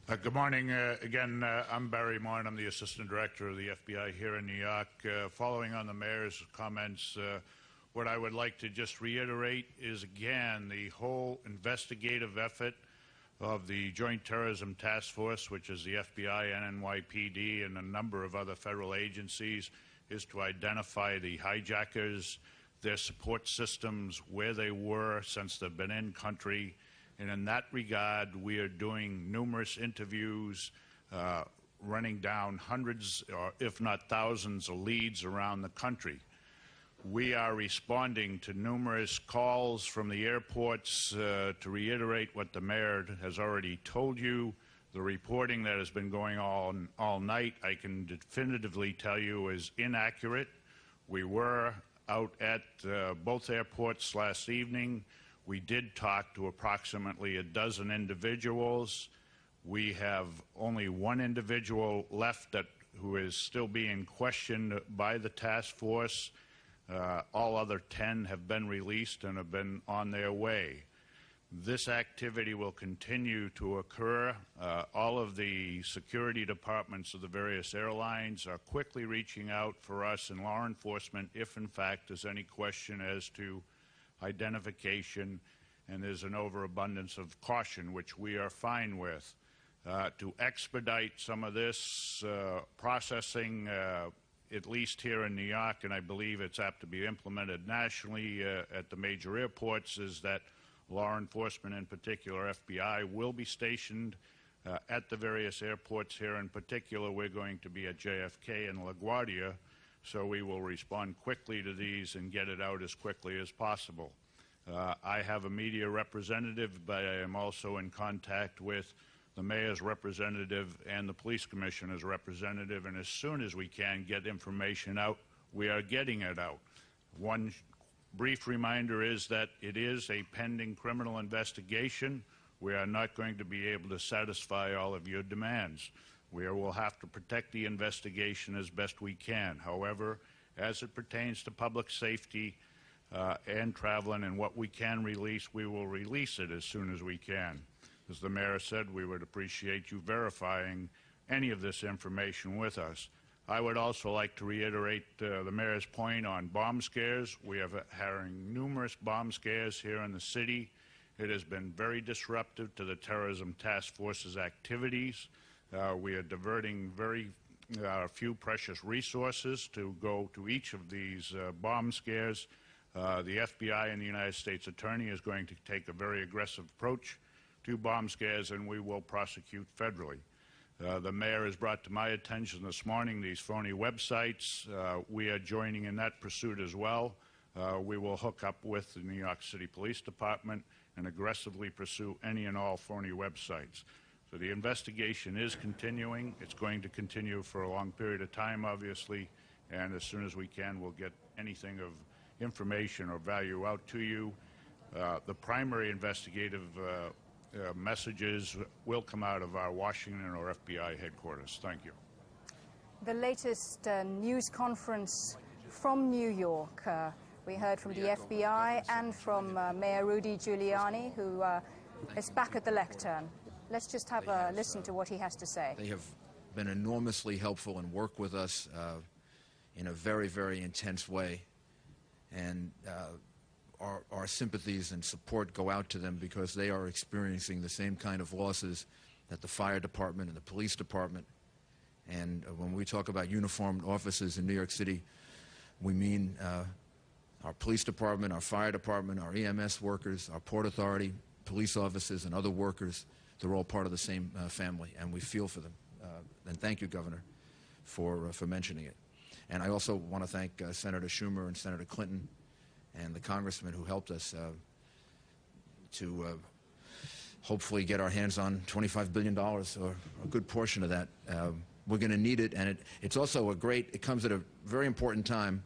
Good morning. Again, I'm Barry Mawn. I'm the Assistant Director of the FBI here in New York. Following on the Mayor's comments, what I would like to just reiterate is, again, the whole investigative effort of the Joint Terrorism Task Force, which is the FBI, NYPD, and a number of other federal agencies, is to identify the hijackers, their support systems, where they were since they've been in country. And in that regard, we are doing numerous interviews, running down hundreds, or if not thousands, of leads around the country. We are responding to numerous calls from the airports to reiterate what the mayor has already told you. The reporting that has been going on all night, I can definitively tell you, is inaccurate. We were out at both airports last evening. We did talk to approximately a dozen individuals. We have only one individual left who is still being questioned by the task force. All other 10 have been released and have been on their way. This activity will continue to occur. All of the security departments of the various airlines are quickly reaching out for us in law enforcement if, in fact, there's any question as to identification, and there's an overabundance of caution, which we are fine with. To expedite some of this processing, at least here in New York, and I believe it's apt to be implemented nationally at the major airports, is that law enforcement, in particular FBI, will be stationed at the various airports here. In particular, we're going to be at JFK and LaGuardia, so we will respond quickly to these and get it out as quickly as possible. I have a media representative, but I am also in contact with the mayor's representative and the police commissioner's representative, and as soon as we can get information out, we are getting it out. One brief reminder is that it is a pending criminal investigation. We are not going to be able to satisfy all of your demands. We will have to protect the investigation as best we can. However, as it pertains to public safety and traveling and what we can release, we will release it as soon as we can. As the mayor said, we would appreciate you verifying any of this information with us. I would also like to reiterate the mayor's point on bomb scares. We have having numerous bomb scares here in the city. It has been very disruptive to the Terrorism Task Force's activities. We are diverting very few precious resources to go to each of these bomb scares. The FBI and the United States Attorney is going to take a very aggressive approach to bomb scares, and we will prosecute federally. The mayor has brought to my attention this morning these phony websites. We are joining in that pursuit as well. We will hook up with the New York City Police Department and aggressively pursue any and all phony websites. So the investigation is continuing. It's going to continue for a long period of time, obviously, and as soon as we can, we'll get anything of information or value out to you. The primary investigative messages will come out of our Washington or FBI headquarters. Thank you. The latest news conference from New York. We heard from the FBI and from Mayor Rudy Giuliani, who is back at the lectern. Let's just have a listen to what he has to say. They have been enormously helpful and work with us in a very, very intense way. And our sympathies and support go out to them because they are experiencing the same kind of losses that the fire department and the police department. And when we talk about uniformed officers in New York City, we mean our police department, our fire department, our EMS workers, our Port Authority, police officers, and other workers. They're all part of the same family, and we feel for them. And thank you, Governor, for mentioning it. And I also want to thank Senator Schumer and Senator Clinton and the congressman who helped us to hopefully get our hands on $25 billion, or a good portion of that. We're going to need it, and it's also it comes at a very important time.